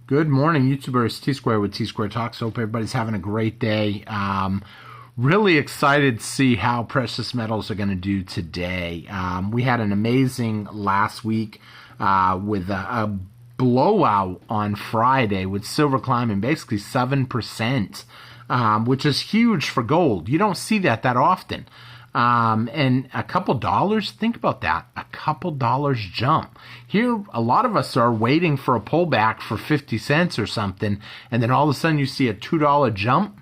Good morning, YouTubers. T-Square with T-Square Talks. Hope everybody's having a great day. Really excited to see how precious metals are going to do today. We had an amazing last week with a blowout on Friday with silver climbing basically 7%, which is huge for gold. You don't see that often. And a couple dollars, think about that, a couple dollars jump. Here, a lot of us are waiting for a pullback for 50 cents or something, and then all of a sudden you see a $2 jump.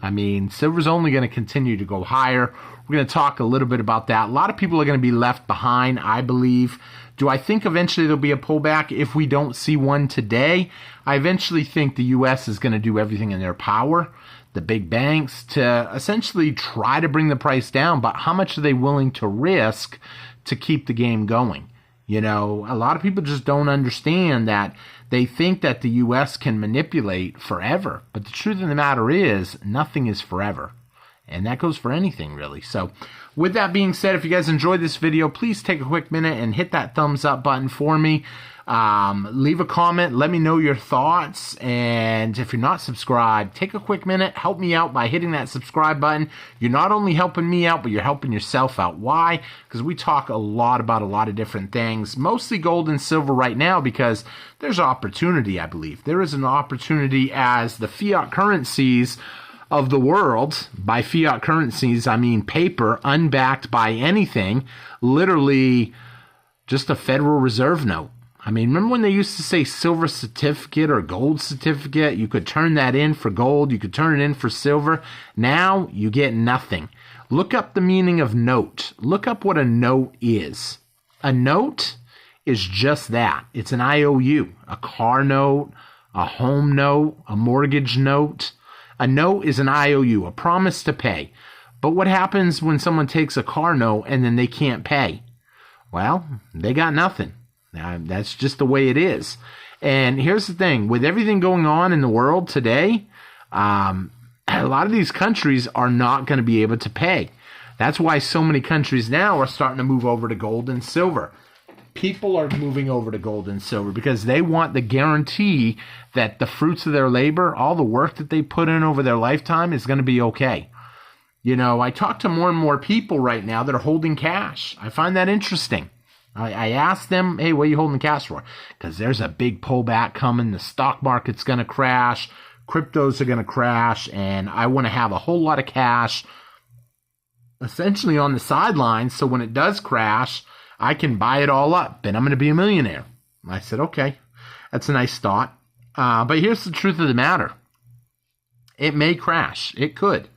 I mean, silver's only going to continue to go higher. We're going to talk a little bit about that. A lot of people are going to be left behind, I believe. Do I think eventually there'll be a pullback if we don't see one today? I eventually think the U.S. is going to do everything in their power, the big banks, to essentially try to bring the price down, but how much are they willing to risk to keep the game going? You know, a lot of people just don't understand that. They think that the U.S. can manipulate forever, but the truth of the matter is nothing is forever, and that goes for anything really. So with that being said, if you guys enjoyed this video, please take a quick minute and hit that thumbs up button for me. Leave a comment, let me know your thoughts, and if you're not subscribed, take a quick minute, help me out by hitting that subscribe button. You're not only helping me out, but you're helping yourself out. Why? Because we talk a lot about a lot of different things, mostly gold and silver right now, because there's opportunity, I believe. There is an opportunity as the fiat currencies of the world, by fiat currencies, I mean paper, unbacked by anything, literally just a Federal Reserve note. I mean, remember when they used to say silver certificate or gold certificate? You could turn that in for gold. You could turn it in for silver. Now you get nothing. Look up the meaning of note. Look up what a note is. A note is just that. It's an IOU, a car note, a home note, a mortgage note. A note is an IOU, a promise to pay. But what happens when someone takes a car note and then they can't pay? Well, they got nothing. That's just the way it is. And here's the thing. With everything going on in the world today, a lot of these countries are not going to be able to pay. That's why so many countries now are starting to move over to gold and silver. People are moving over to gold and silver because they want the guarantee that the fruits of their labor, all the work that they put in over their lifetime, is going to be okay. You know, I talk to more and more people right now that are holding cash. I find that interesting. I asked them, hey, what are you holding cash for? Because there's a big pullback coming. The stock market's going to crash. Cryptos are going to crash. And I want to have a whole lot of cash essentially on the sidelines. So when it does crash, I can buy it all up and I'm going to be a millionaire. I said, okay, that's a nice thought. But here's the truth of the matter. It may crash. It could.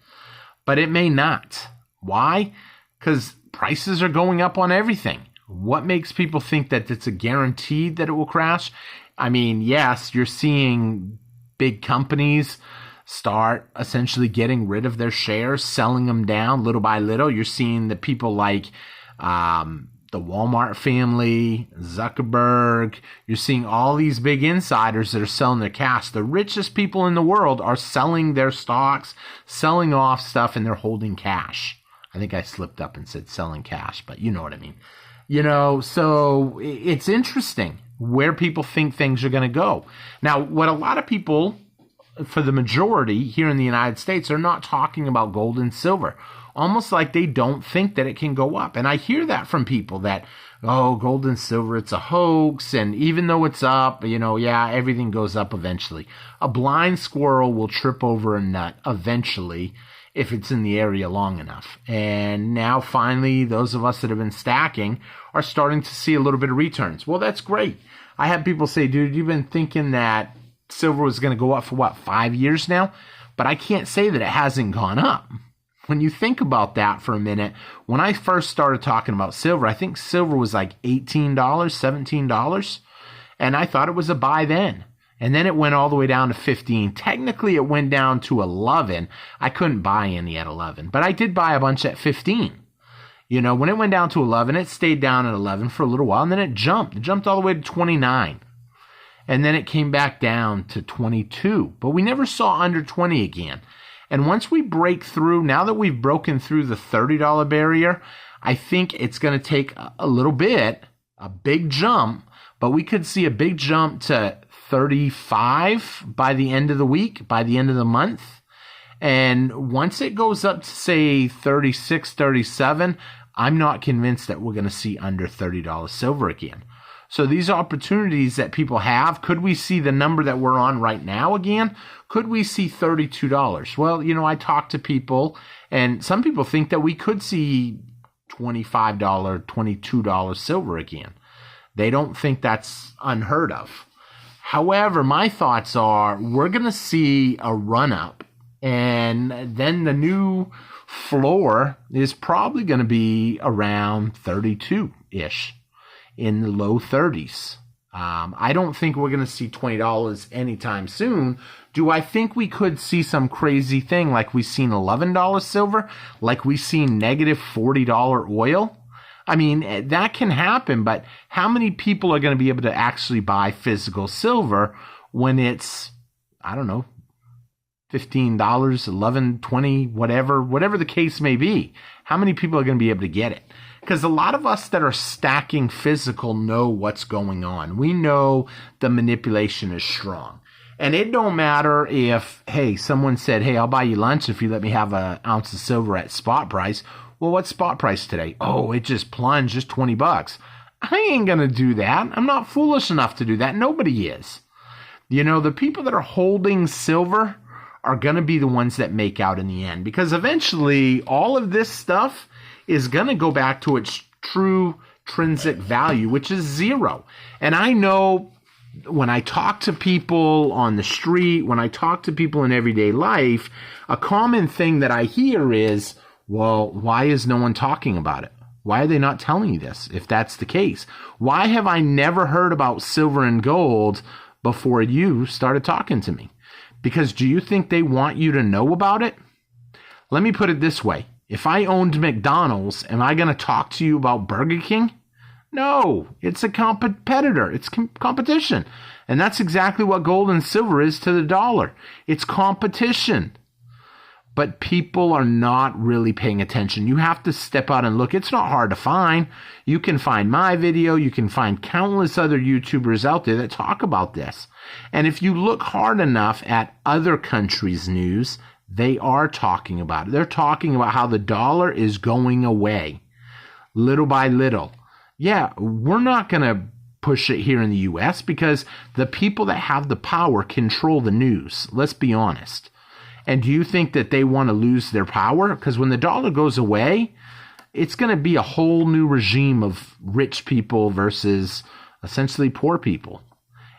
But it may not. Why? Because prices are going up on everything. What makes people think that it's a guaranteed that it will crash? I mean, yes, you're seeing big companies start essentially getting rid of their shares, selling them down little by little. You're seeing the people like the Walmart family, Zuckerberg. You're seeing all these big insiders that are selling their cash. The richest people in the world are selling their stocks, selling off stuff, and they're holding cash. I think I slipped up and said selling cash, but you know what I mean. You know, so it's interesting where people think things are going to go. Now, what a lot of people, for the majority here in the United States, are not talking about gold and silver. Almost like they don't think that it can go up. And I hear that from people that, oh, gold and silver, it's a hoax. And even though it's up, you know, yeah, everything goes up eventually. A blind squirrel will trip over a nut eventually if it's in the area long enough. And now finally, those of us that have been stacking are starting to see a little bit of returns. Well, that's great. I have people say, dude, you've been thinking that silver was going to go up for what, 5 years now? But I can't say that it hasn't gone up. When you think about that for a minute, when I first started talking about silver, I think silver was like $18, $17. And I thought it was a buy then. And then it went all the way down to 15. Technically, it went down to 11. I couldn't buy any at 11, but I did buy a bunch at 15. You know, when it went down to 11, it stayed down at 11 for a little while, and then it jumped. It jumped all the way to 29. And then it came back down to 22. But we never saw under 20 again. And once we break through, now that we've broken through the $30 barrier, I think it's going to take a little bit, a big jump, but we could see a big jump to 35 by the end of the week, by the end of the month. And once it goes up to, say, 36, 37, I'm not convinced that we're going to see under $30 silver again. So these opportunities that people have, could we see the number that we're on right now again? Could we see $32? Well, you know, I talk to people, and some people think that we could see $25, $22 silver again. They don't think that's unheard of. However, my thoughts are we're going to see a run-up, and then the new floor is probably going to be around 32-ish, in the low 30s. I don't think we're going to see $20 anytime soon. Do I think we could see some crazy thing like we've seen $11 silver, like we've seen negative $40 oil? I mean, that can happen, but how many people are going to be able to actually buy physical silver when it's, I don't know, $15, $11, $20, whatever the case may be? How many people are going to be able to get it? Because a lot of us that are stacking physical know what's going on. We know the manipulation is strong. And it don't matter if, hey, someone said, hey, I'll buy you lunch if you let me have an ounce of silver at spot price. Well, what's spot price today? Oh, it just plunged, just $20. I ain't going to do that. I'm not foolish enough to do that. Nobody is. You know, the people that are holding silver are going to be the ones that make out in the end. Because eventually, all of this stuff is going to go back to its true intrinsic value, which is zero. And I know when I talk to people on the street, when I talk to people in everyday life, a common thing that I hear is, well, why is no one talking about it? Why are they not telling you this if that's the case? Why have I never heard about silver and gold before you started talking to me? Because do you think they want you to know about it? Let me put it this way. If I owned McDonald's, am I going to talk to you about Burger King? No, it's a competitor. It's competition. And that's exactly what gold and silver is to the dollar. It's competition. But people are not really paying attention. You have to step out and look. It's not hard to find. You can find my video. You can find countless other YouTubers out there that talk about this. And if you look hard enough at other countries' news, they are talking about it. They're talking about how the dollar is going away little by little. Yeah, we're not going to push it here in the U.S. because the people that have the power control the news. Let's be honest. And do you think that they want to lose their power? Because when the dollar goes away, it's going to be a whole new regime of rich people versus essentially poor people.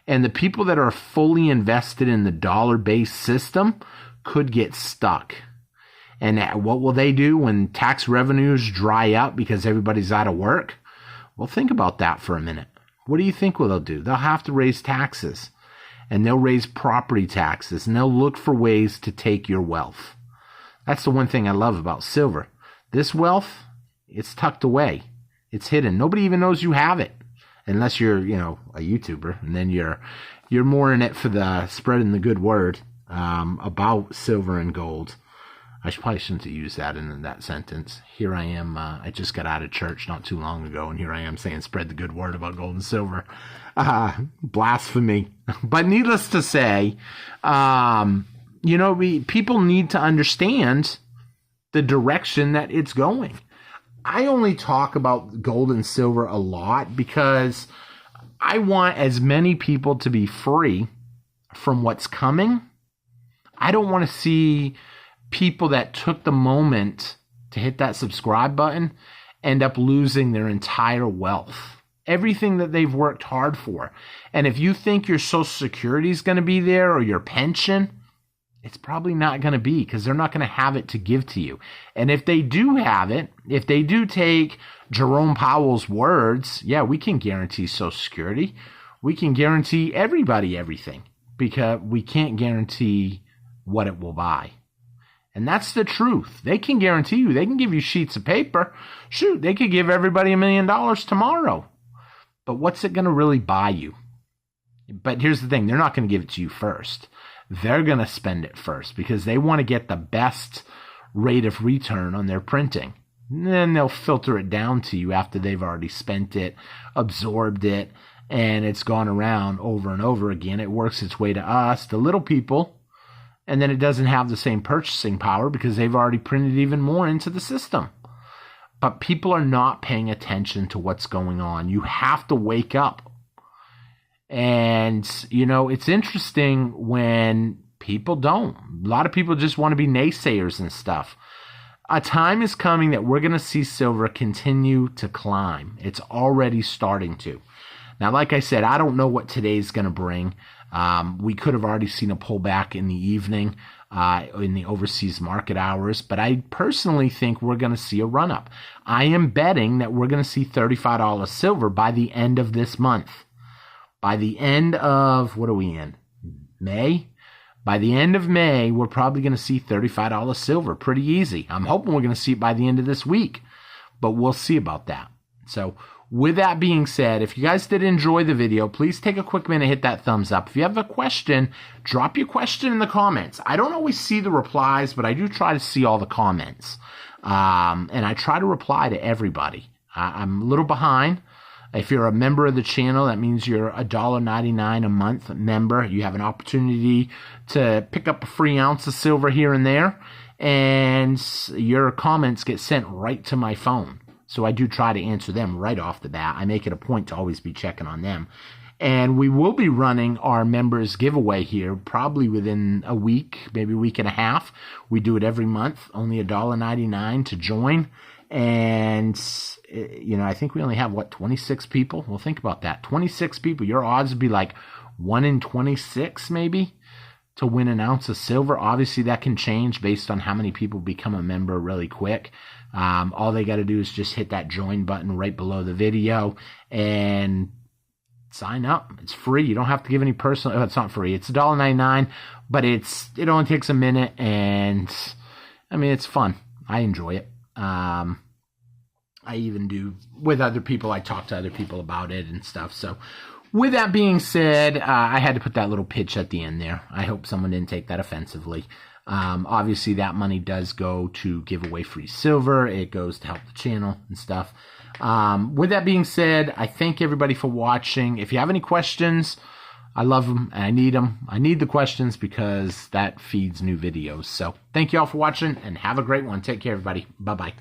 And the people that are fully invested in the dollar-based system could get stuck. And what will they do when tax revenues dry up because everybody's out of work? Well, think about that for a minute. What do you think they'll do? They'll have to raise taxes. And they'll raise property taxes, and they'll look for ways to take your wealth. That's the one thing I love about silver. This wealth, it's tucked away. It's hidden. Nobody even knows you have it, unless you're, you know, a YouTuber, and then you're more in it for the spreading the good word about silver and gold. I probably shouldn't have used that in that sentence. Here I am. I just got out of church not too long ago, and here I am saying spread the good word about gold and silver. Blasphemy. But needless to say, you know, people need to understand the direction that it's going. I only talk about gold and silver a lot because I want as many people to be free from what's coming. I don't want to see people that took the moment to hit that subscribe button end up losing their entire wealth. Everything that they've worked hard for. And if you think your Social Security is going to be there or your pension, it's probably not going to be because they're not going to have it to give to you. And if they do have it, if they do take Jerome Powell's words, yeah, we can guarantee Social Security. We can guarantee everybody everything because we can't guarantee what it will buy. And that's the truth. They can guarantee you. They can give you sheets of paper. Shoot, they could give everybody $1 million tomorrow. But what's it going to really buy you? But here's the thing. They're not going to give it to you first. They're going to spend it first because they want to get the best rate of return on their printing. And then they'll filter it down to you after they've already spent it, absorbed it, and it's gone around over and over again. It works its way to us, the little people, and then it doesn't have the same purchasing power because they've already printed even more into the system. But people are not paying attention to what's going on. You have to wake up. And, you know, it's interesting when people don't. A lot of people just want to be naysayers and stuff. A time is coming that we're going to see silver continue to climb. It's already starting to. Now, like I said, I don't know what today's going to bring. We could have already seen a pullback in the evening in the overseas market hours, but I personally think we're going to see a run-up. I am betting that we're going to see $35 silver by the end of this month. By the end of, what are we in? May? By the end of May, we're probably going to see $35 silver. Pretty easy. I'm hoping we're going to see it by the end of this week, but we'll see about that. So with that being said, if you guys did enjoy the video, please take a quick minute, hit that thumbs up. If you have a question, drop your question in the comments. I don't always see the replies, but I do try to see all the comments. And I try to reply to everybody. I'm a little behind. If you're a member of the channel, that means you're $1.99 a month member. You have an opportunity to pick up a free ounce of silver here and there, and your comments get sent right to my phone. So I do try to answer them right off the bat. I make it a point to always be checking on them. And we will be running our members giveaway here probably within a week, maybe a week and a half. We do it every month, only $1.99 to join. And, you know, I think we only have, 26 people? Well, think about that. 26 people. Your odds would be like 1 in 26 maybe to win an ounce of silver. Obviously, that can change based on how many people become a member really quick. All they got to do is just hit that join button right below the video and sign up. It's free. You don't have to give any personal. It's not free. It's $1.99, but it only takes a minute, and I mean, it's fun. I enjoy it. I even do with other people. I talk to other people about it and stuff. So with that being said, I had to put that little pitch at the end there. I hope someone didn't take that offensively. Obviously, that money does go to give away free silver. It goes to help the channel and stuff. With that being said, I thank everybody for watching. If you have any questions, I love them and I need them. I need the questions because that feeds new videos. So thank you all for watching and have a great one. Take care, everybody. Bye-bye.